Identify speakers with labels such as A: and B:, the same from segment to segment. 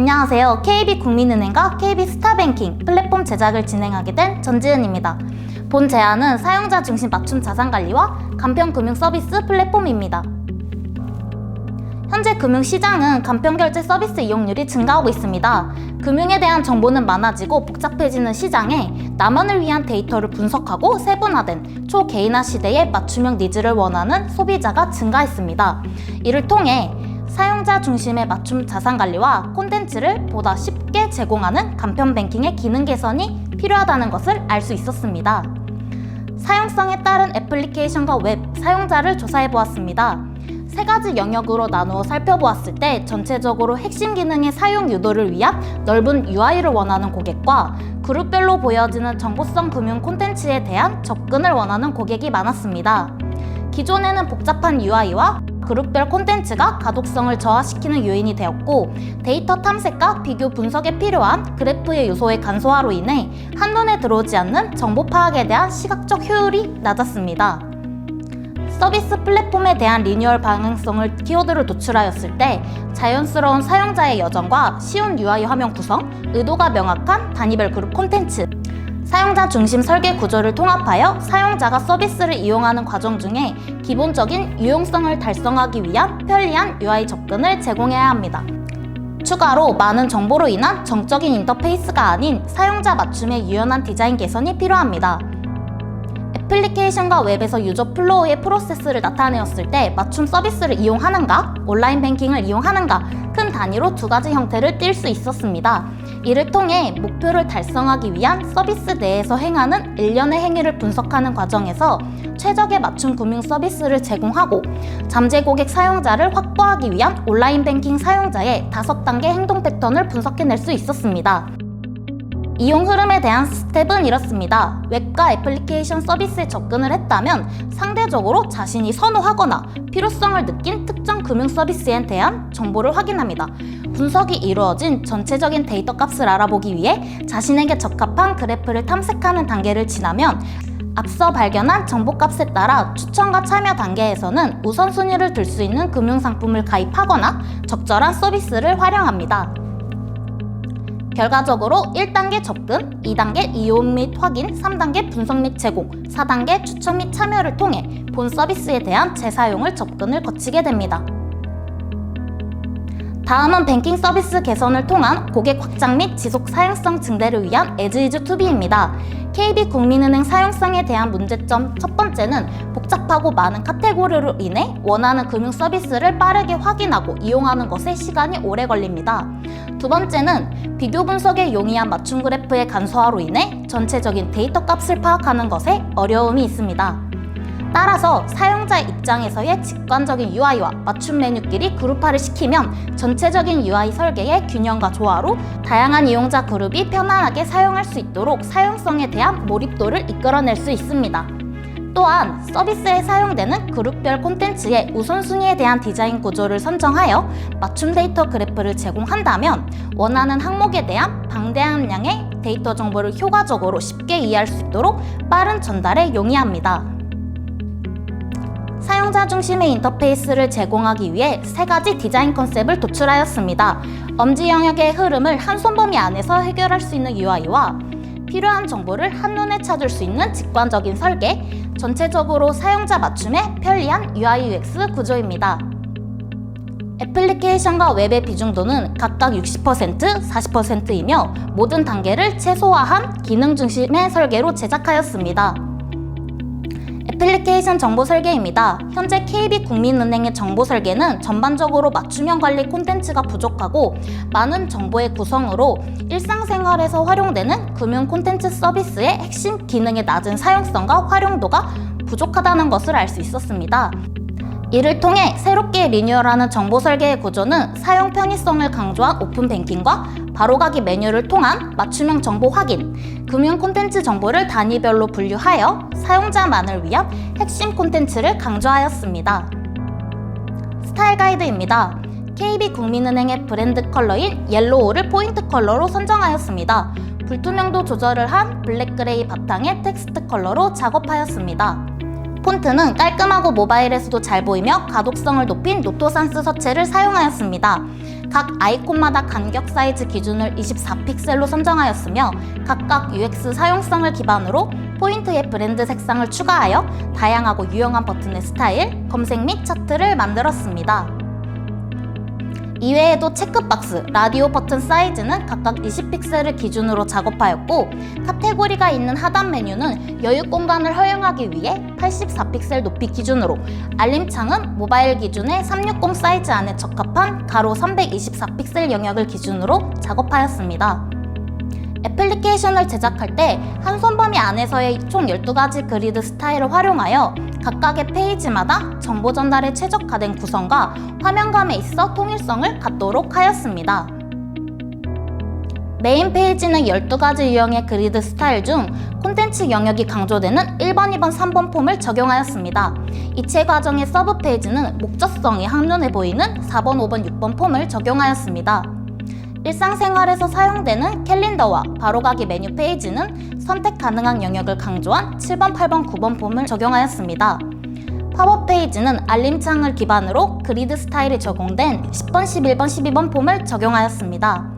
A: 안녕하세요. KB국민은행과 KB스타뱅킹 플랫폼 제작을 진행하게 된 전지은입니다. 본 제안은 사용자 중심 맞춤 자산관리와 간편 금융 서비스 플랫폼입니다. 현재 금융시장은 간편결제 서비스 이용률이 증가하고 있습니다. 금융에 대한 정보는 많아지고 복잡해지는 시장에 나만을 위한 데이터를 분석하고 세분화된 초개인화 시대에 맞춤형 니즈를 원하는 소비자가 증가했습니다. 이를 통해 사용자 중심의 맞춤 자산관리와 콘텐츠를 보다 쉽게 제공하는 간편 뱅킹의 기능 개선이 필요하다는 것을 알 수 있었습니다. 사용성에 따른 애플리케이션과 웹 사용자를 조사해 보았습니다. 세 가지 영역으로 나누어 살펴보았을 때 전체적으로 핵심 기능의 사용 유도를 위한 넓은 UI를 원하는 고객과 그룹별로 보여지는 정보성 금융 콘텐츠에 대한 접근을 원하는 고객이 많았습니다. 기존에는 복잡한 UI와 그룹별 콘텐츠가 가독성을 저하시키는 요인이 되었고, 데이터 탐색과 비교 분석에 필요한 그래프의 요소의 간소화로 인해 한눈에 들어오지 않는 정보 파악에 대한 시각적 효율이 낮았습니다. 서비스 플랫폼에 대한 리뉴얼 방향성을 키워드로 도출하였을 때 자연스러운 사용자의 여정과 쉬운 UI 화면 구성, 의도가 명확한 단위별 그룹 콘텐츠, 사용자 중심 설계 구조를 통합하여 사용자가 서비스를 이용하는 과정 중에 기본적인 유용성을 달성하기 위한 편리한 UI 접근을 제공해야 합니다. 추가로 많은 정보로 인한 정적인 인터페이스가 아닌 사용자 맞춤의 유연한 디자인 개선이 필요합니다. 애플리케이션과 웹에서 유저 플로우의 프로세스를 나타내었을 때 맞춤 서비스를 이용하는가, 온라인 뱅킹을 이용하는가 큰 단위로 두 가지 형태를 띌 수 있었습니다. 이를 통해 목표를 달성하기 위한 서비스 내에서 행하는 일련의 행위를 분석하는 과정에서 최적의 맞춤 금융 서비스를 제공하고 잠재 고객 사용자를 확보하기 위한 온라인 뱅킹 사용자의 5단계 행동 패턴을 분석해낼 수 있었습니다. 이용 흐름에 대한 스텝은 이렇습니다. 웹과 애플리케이션 서비스에 접근을 했다면 상대적으로 자신이 선호하거나 필요성을 느낀 특정 금융 서비스에 대한 정보를 확인합니다. 분석이 이루어진 전체적인 데이터 값을 알아보기 위해 자신에게 적합한 그래프를 탐색하는 단계를 지나면 앞서 발견한 정보값에 따라 추천과 참여 단계에서는 우선순위를 둘 수 있는 금융상품을 가입하거나 적절한 서비스를 활용합니다. 결과적으로 1단계 접근, 2단계 이용 및 확인, 3단계 분석 및 제공, 4단계 추천 및 참여를 통해 본 서비스에 대한 재사용을 접근을 거치게 됩니다. 다음은 뱅킹 서비스 개선을 통한 고객 확장 및 지속 사용성 증대를 위한 as is to be입니다. KB국민은행 사용성에 대한 문제점 첫 번째는 복잡하고 많은 카테고리로 인해 원하는 금융 서비스를 빠르게 확인하고 이용하는 것에 시간이 오래 걸립니다. 두 번째는 비교 분석에 용이한 맞춤 그래프의 간소화로 인해 전체적인 데이터 값을 파악하는 것에 어려움이 있습니다. 따라서 사용자 입장에서의 직관적인 UI와 맞춤 메뉴끼리 그룹화를 시키면 전체적인 UI 설계의 균형과 조화로 다양한 이용자 그룹이 편안하게 사용할 수 있도록 사용성에 대한 몰입도를 이끌어낼 수 있습니다. 또한 서비스에 사용되는 그룹별 콘텐츠의 우선순위에 대한 디자인 구조를 선정하여 맞춤 데이터 그래프를 제공한다면 원하는 항목에 대한 방대한 양의 데이터 정보를 효과적으로 쉽게 이해할 수 있도록 빠른 전달에 용이합니다. 사용자 중심의 인터페이스를 제공하기 위해 세 가지 디자인 컨셉을 도출하였습니다. 엄지 영역의 흐름을 한 손범위 안에서 해결할 수 있는 UI와 필요한 정보를 한눈에 찾을 수 있는 직관적인 설계, 전체적으로 사용자 맞춤의 편리한 UI UX 구조입니다. 애플리케이션과 웹의 비중도는 각각 60%, 40%이며 모든 단계를 최소화한 기능 중심의 설계로 제작하였습니다. 애플리케이션 정보 설계입니다. 현재 KB국민은행의 정보 설계는 전반적으로 맞춤형 관리 콘텐츠가 부족하고 많은 정보의 구성으로 일상생활에서 활용되는 금융 콘텐츠 서비스의 핵심 기능의 낮은 사용성과 활용도가 부족하다는 것을 알 수 있었습니다. 이를 통해 새롭게 리뉴얼하는 정보 설계의 구조는 사용 편의성을 강조한 오픈 뱅킹과 바로가기 메뉴를 통한 맞춤형 정보 확인, 금융 콘텐츠 정보를 단위별로 분류하여 사용자만을 위한 핵심 콘텐츠를 강조하였습니다. 스타일 가이드입니다. KB국민은행의 브랜드 컬러인 옐로우를 포인트 컬러로 선정하였습니다. 불투명도 조절을 한 블랙 그레이 바탕의 텍스트 컬러로 작업하였습니다. 폰트는 깔끔하고 모바일에서도 잘 보이며 가독성을 높인 노토산스 서체를 사용하였습니다. 각 아이콘마다 간격 사이즈 기준을 24픽셀로 선정하였으며 각각 UX 사용성을 기반으로 포인트의 브랜드 색상을 추가하여 다양하고 유용한 버튼의 스타일, 검색 및 차트를 만들었습니다. 이외에도 체크박스, 라디오 버튼 사이즈는 각각 20픽셀을 기준으로 작업하였고 카테고리가 있는 하단 메뉴는 여유 공간을 허용하기 위해 84픽셀 높이 기준으로 알림창은 모바일 기준의 360 사이즈 안에 적합한 가로 324픽셀 영역을 기준으로 작업하였습니다. 애플리케이션을 제작할 때 한 손범위 안에서의 총 12가지 그리드 스타일을 활용하여 각각의 페이지마다 정보 전달에 최적화된 구성과 화면감에 있어 통일성을 갖도록 하였습니다. 메인 페이지는 12가지 유형의 그리드 스타일 중 콘텐츠 영역이 강조되는 1번, 2번, 3번 폼을 적용하였습니다. 이체 과정의 서브 페이지는 목적성이 한눈에 보이는 4번, 5번, 6번 폼을 적용하였습니다. 일상생활에서 사용되는 캘린더와 바로가기 메뉴 페이지는 선택 가능한 영역을 강조한 7번, 8번, 9번 폼을 적용하였습니다. 팝업 페이지는 알림창을 기반으로 그리드 스타일이 적용된 10번, 11번, 12번 폼을 적용하였습니다.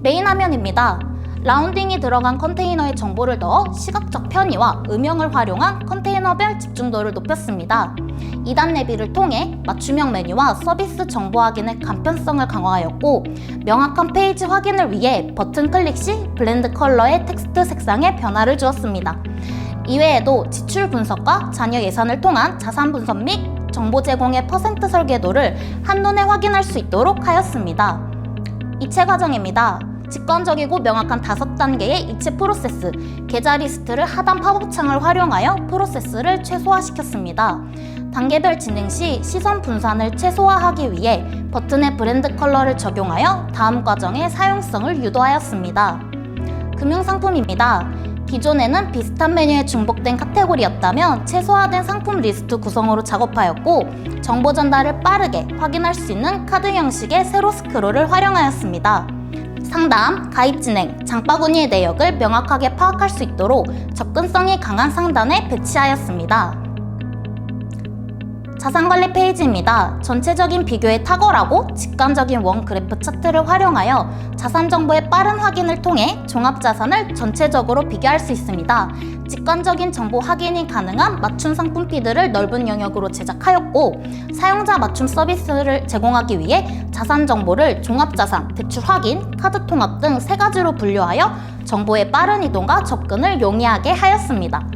A: 메인 화면입니다. 라운딩이 들어간 컨테이너에 정보를 넣어 시각적 편의와 음영을 활용한 컨테이너별 집중도를 높였습니다. 2단 내비를 통해 맞춤형 메뉴와 서비스 정보 확인의 간편성을 강화하였고 명확한 페이지 확인을 위해 버튼 클릭 시 블렌드 컬러의 텍스트 색상에 변화를 주었습니다. 이외에도 지출 분석과 자녀 예산을 통한 자산 분석 및 정보 제공의 퍼센트 설계도를 한눈에 확인할 수 있도록 하였습니다. 이체 과정입니다. 직관적이고 명확한 5단계의 이체 프로세스, 계좌 리스트를 하단 팝업 창을 활용하여 프로세스를 최소화시켰습니다. 단계별 진행 시 시선 분산을 최소화하기 위해 버튼의 브랜드 컬러를 적용하여 다음 과정의 사용성을 유도하였습니다. 금융상품입니다. 기존에는 비슷한 메뉴에 중복된 카테고리였다면 최소화된 상품 리스트 구성으로 작업하였고 정보 전달을 빠르게 확인할 수 있는 카드 형식의 세로 스크롤을 활용하였습니다. 상담, 가입 진행, 장바구니의 내역을 명확하게 파악할 수 있도록 접근성이 강한 상단에 배치하였습니다. 자산관리 페이지입니다. 전체적인 비교에 탁월하고 직관적인 원 그래프 차트를 활용하여 자산 정보의 빠른 확인을 통해 종합자산을 전체적으로 비교할 수 있습니다. 직관적인 정보 확인이 가능한 맞춤 상품 피드를 넓은 영역으로 제작하였고 사용자 맞춤 서비스를 제공하기 위해 자산 정보를 종합자산, 대출 확인, 카드 통합 등 3가지로 분류하여 정보의 빠른 이동과 접근을 용이하게 하였습니다.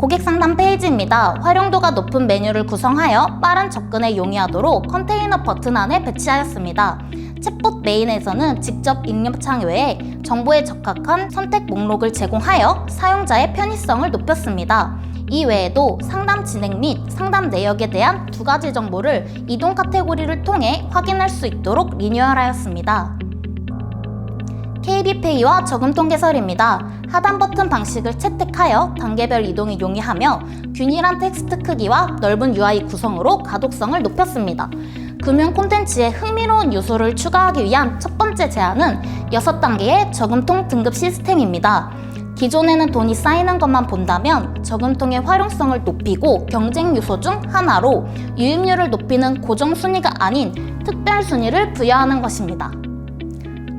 A: 고객 상담 페이지입니다. 활용도가 높은 메뉴를 구성하여 빠른 접근에 용이하도록 컨테이너 버튼 안에 배치하였습니다. 챗봇 메인에서는 직접 입력창 외에 정보에 적합한 선택 목록을 제공하여 사용자의 편의성을 높였습니다. 이외에도 상담 진행 및 상담 내역에 대한 2가지 정보를 이동 카테고리를 통해 확인할 수 있도록 리뉴얼하였습니다. KB페이와 저금통 개설입니다. 하단 버튼 방식을 채택하여 단계별 이동이 용이하며 균일한 텍스트 크기와 넓은 UI 구성으로 가독성을 높였습니다. 금융 콘텐츠에 흥미로운 요소를 추가하기 위한 첫 번째 제안은 6단계의 저금통 등급 시스템입니다. 기존에는 돈이 쌓이는 것만 본다면 저금통의 활용성을 높이고 경쟁 요소 중 하나로 유입률을 높이는 고정 순위가 아닌 특별 순위를 부여하는 것입니다.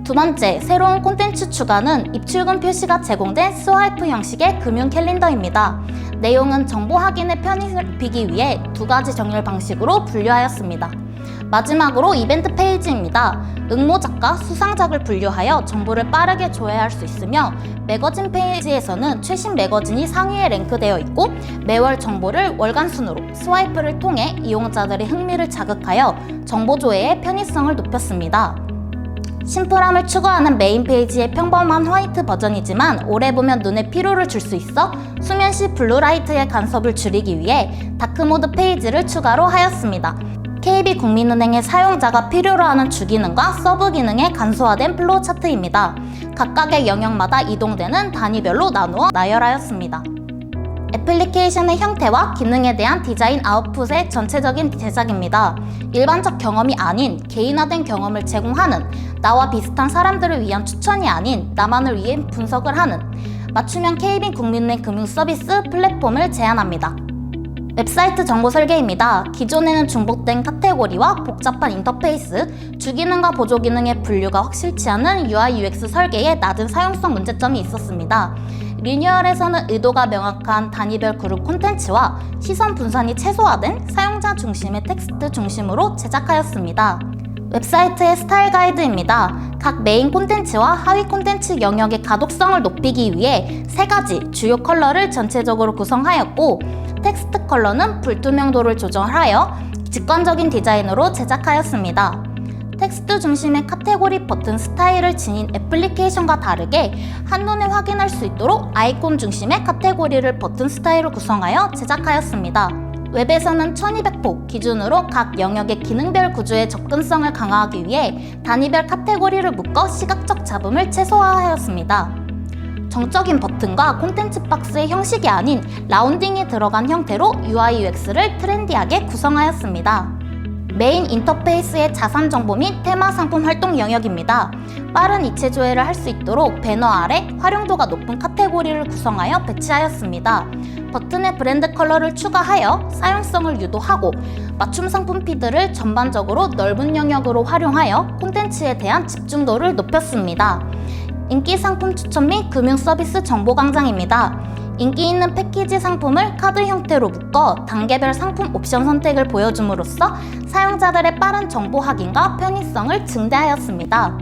A: 두 번째, 새로운 콘텐츠 추가는 입출금 표시가 제공된 스와이프 형식의 금융 캘린더입니다. 내용은 정보 확인의 편의를 높이기 위해 2가지 정렬 방식으로 분류하였습니다. 마지막으로 이벤트 페이지입니다. 응모작과 수상작을 분류하여 정보를 빠르게 조회할 수 있으며 매거진 페이지에서는 최신 매거진이 상위에 랭크되어 있고 매월 정보를 월간 순으로 스와이프를 통해 이용자들의 흥미를 자극하여 정보 조회의 편의성을 높였습니다. 심플함을 추구하는 메인 페이지의 평범한 화이트 버전이지만 오래 보면 눈에 피로를 줄 수 있어 수면 시 블루라이트의 간섭을 줄이기 위해 다크모드 페이지를 추가로 하였습니다. KB국민은행의 사용자가 필요로 하는 주기능과 서브 기능의 간소화된 플로우 차트입니다. 각각의 영역마다 이동되는 단위별로 나누어 나열하였습니다. 애플리케이션의 형태와 기능에 대한 디자인 아웃풋의 전체적인 제작입니다. 일반적 경험이 아닌 개인화된 경험을 제공하는 나와 비슷한 사람들을 위한 추천이 아닌 나만을 위해 분석을 하는 맞춤형 KB국민은행 금융 서비스 플랫폼을 제안합니다. 웹사이트 정보 설계입니다. 기존에는 중복된 카테고리와 복잡한 인터페이스, 주기능과 보조기능의 분류가 확실치 않은 UI UX 설계에 낮은 사용성 문제점이 있었습니다. 리뉴얼에서는 의도가 명확한 단위별 그룹 콘텐츠와 시선 분산이 최소화된 사용자 중심의 텍스트 중심으로 제작하였습니다. 웹사이트의 스타일 가이드입니다. 각 메인 콘텐츠와 하위 콘텐츠 영역의 가독성을 높이기 위해 3가지 주요 컬러를 전체적으로 구성하였고, 텍스트 컬러는 불투명도를 조정하여 직관적인 디자인으로 제작하였습니다. 텍스트 중심의 카테고리 버튼 스타일을 지닌 애플리케이션과 다르게 한눈에 확인할 수 있도록 아이콘 중심의 카테고리를 버튼 스타일로 구성하여 제작하였습니다. 웹에서는 1200폭 기준으로 각 영역의 기능별 구조의 접근성을 강화하기 위해 단위별 카테고리를 묶어 시각적 잡음을 최소화하였습니다. 정적인 버튼과 콘텐츠 박스의 형식이 아닌 라운딩이 들어간 형태로 UI UX를 트렌디하게 구성하였습니다. 메인 인터페이스의 자산 정보 및 테마 상품 활동 영역입니다. 빠른 이체 조회를 할 수 있도록 배너 아래 활용도가 높은 카테고리를 구성하여 배치하였습니다. 버튼의 브랜드 컬러를 추가하여 사용성을 유도하고 맞춤 상품 피드를 전반적으로 넓은 영역으로 활용하여 콘텐츠에 대한 집중도를 높였습니다. 인기 상품 추천 및 금융 서비스 정보 강장입니다. 인기 있는 패키지 상품을 카드 형태로 묶어 단계별 상품 옵션 선택을 보여줌으로써 사용자들의 빠른 정보 확인과 편의성을 증대하였습니다.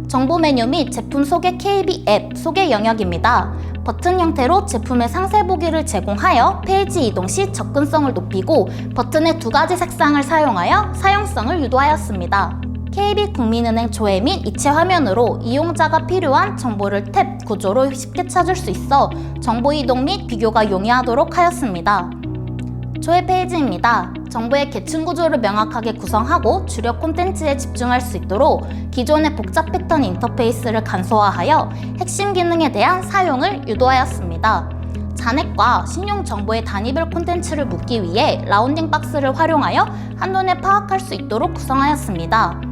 A: 정보 메뉴 및 제품 소개 KB 앱 소개 영역입니다. 버튼 형태로 제품의 상세 보기를 제공하여 페이지 이동 시 접근성을 높이고 버튼의 2가지 색상을 사용하여 사용성을 유도하였습니다. KB국민은행 조회 및 이체 화면으로 이용자가 필요한 정보를 탭 구조로 쉽게 찾을 수 있어 정보 이동 및 비교가 용이하도록 하였습니다. 조회 페이지입니다. 정보의 계층 구조를 명확하게 구성하고 주력 콘텐츠에 집중할 수 있도록 기존의 복잡 패턴 인터페이스를 간소화하여 핵심 기능에 대한 사용을 유도하였습니다. 잔액과 신용 정보의 단위별 콘텐츠를 묶기 위해 라운딩 박스를 활용하여 한눈에 파악할 수 있도록 구성하였습니다.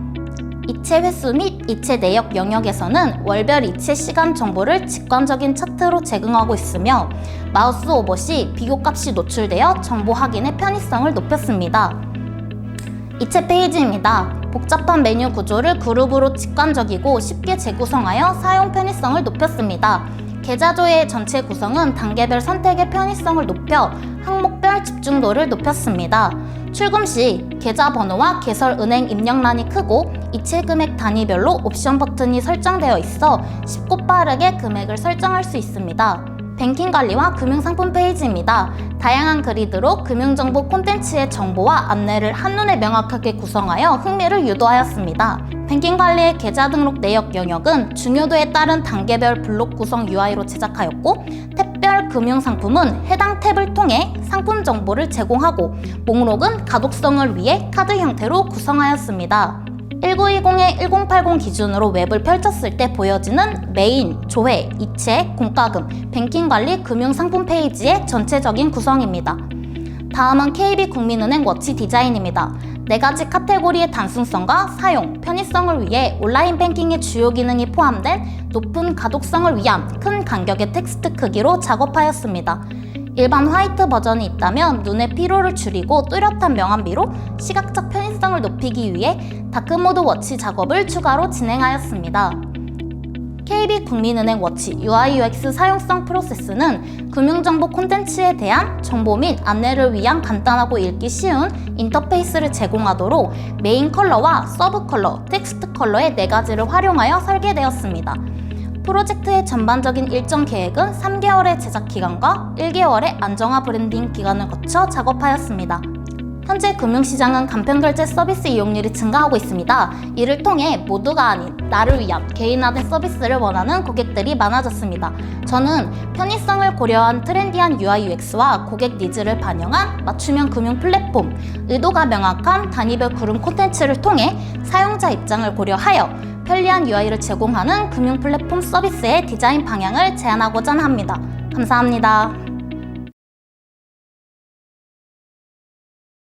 A: 이체 횟수 및 이체 내역 영역에서는 월별 이체 시간 정보를 직관적인 차트로 제공하고 있으며 마우스 오버 시 비교값이 노출되어 정보 확인의 편의성을 높였습니다. 이체 페이지입니다. 복잡한 메뉴 구조를 그룹으로 직관적이고 쉽게 재구성하여 사용 편의성을 높였습니다. 계좌 조회의 전체 구성은 단계별 선택의 편의성을 높여 항목별 집중도를 높였습니다. 출금 시 계좌 번호와 개설 은행 입력란이 크고 이체 금액 단위별로 옵션 버튼이 설정되어 있어 쉽고 빠르게 금액을 설정할 수 있습니다. 뱅킹 관리와 금융상품 페이지입니다. 다양한 그리드로 금융정보 콘텐츠의 정보와 안내를 한눈에 명확하게 구성하여 흥미를 유도하였습니다. 뱅킹 관리의 계좌 등록 내역 영역은 중요도에 따른 단계별 블록 구성 UI로 제작하였고, 탭별 금융상품은 해당 탭을 통해 상품 정보를 제공하고, 목록은 가독성을 위해 카드 형태로 구성하였습니다. 1920에 1080 기준으로 웹을 펼쳤을 때 보여지는 메인, 조회, 이체, 공과금, 뱅킹 관리, 금융상품 페이지의 전체적인 구성입니다. 다음은 KB국민은행 워치 디자인입니다. 4가지 카테고리의 단순성과 사용, 편의성을 위해 온라인 뱅킹의 주요 기능이 포함된 높은 가독성을 위한 큰 간격의 텍스트 크기로 작업하였습니다. 일반 화이트 버전이 있다면 눈의 피로를 줄이고 뚜렷한 명암비로 시각적 편의성을 높이기 위해 다크모드 워치 작업을 추가로 진행하였습니다. KB국민은행 워치 UI UX 사용성 프로세스는 금융정보 콘텐츠에 대한 정보 및 안내를 위한 간단하고 읽기 쉬운 인터페이스를 제공하도록 메인 컬러와 서브 컬러, 텍스트 컬러의 4가지를 활용하여 설계되었습니다. 프로젝트의 전반적인 일정 계획은 3개월의 제작 기간과 1개월의 안정화 브랜딩 기간을 거쳐 작업하였습니다. 현재 금융시장은 간편결제 서비스 이용률이 증가하고 있습니다. 이를 통해 모두가 아닌 나를 위한 개인화된 서비스를 원하는 고객들이 많아졌습니다. 저는 편의성을 고려한 트렌디한 UI UX와 고객 니즈를 반영한 맞춤형 금융 플랫폼, 의도가 명확한 단위별 그룹 콘텐츠를 통해 사용자 입장을 고려하여 편리한 UI를 제공하는 금융 플랫폼 서비스의 디자인 방향을 제안하고자 합니다. 감사합니다.